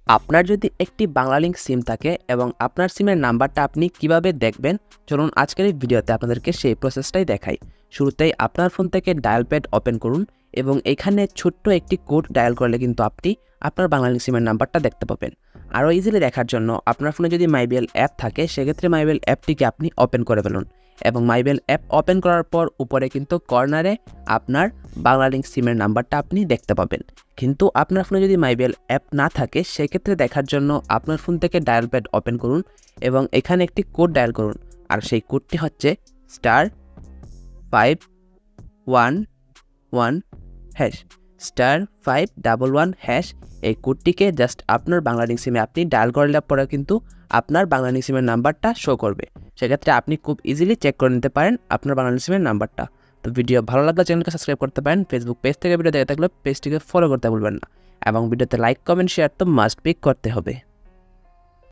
আপনার যদি একটি বাংলালিংক সিম থাকে এবং আপনার সিমের নাম্বারটা আপনি কিভাবে দেখবেন, চলুন আজকের এই ভিডিওতে আপনাদেরকে সেই প্রসেসটাই দেখাই। শুরুতেই আপনার ফোন থেকে ডায়াল প্যাড ওপেন করুন এবং এখানে ছোট্ট একটি কোড ডায়াল করলে কিন্তু আপনি আপনার বাংলালিংক সিমের নাম্বারটা দেখতে পাবেন। আরও ইজিলি দেখার জন্য আপনার ফোনে যদি মাইবিএল অ্যাপ থাকে সেক্ষেত্রে মাইবিএল অ্যাপটিকে আপনি ওপেন করে ফেলুন এবং মাইবিএল অ্যাপ ওপেন করার পর উপরে কিন্তু কর্নারে আপনার বাংলালিংক সিমের নাম্বারটা আপনি দেখতে পাবেন। কিন্তু আপনার ফোনে যদি মাইবিএল অ্যাপ না থাকে সেক্ষেত্রে দেখার জন্য আপনার ফোন থেকে ডায়াল প্যাড ওপেন করুন এবং এখানে একটি কোড ডায়াল করুন, আর সেই কোডটি হচ্ছে *511# *511#। এই কোডটিকে জাস্ট আপনার বাংলালিংক সিমে আপনি ডায়াল করলে পরে কিন্তু আপনার বাংলালিংক সিমের নাম্বারটা শো করবে। সেক্ষেত্রে আপনি খুব ইজিলি চেক করে নিতে পারেন আপনার বাংলালিংক সিমের নাম্বারটা। তো ভিডিও ভালো লাগলে চ্যানেলকে সাবস্ক্রাইব করতে পারেন। ফেসবুক পেজ থেকে ভিডিও দেখে থাকলে পেজটিকে ফলো করতে ভুলবেন না এবং ভিডিওতে লাইক কমেন্ট শেয়ার তো মাস্ট বি করতে হবে।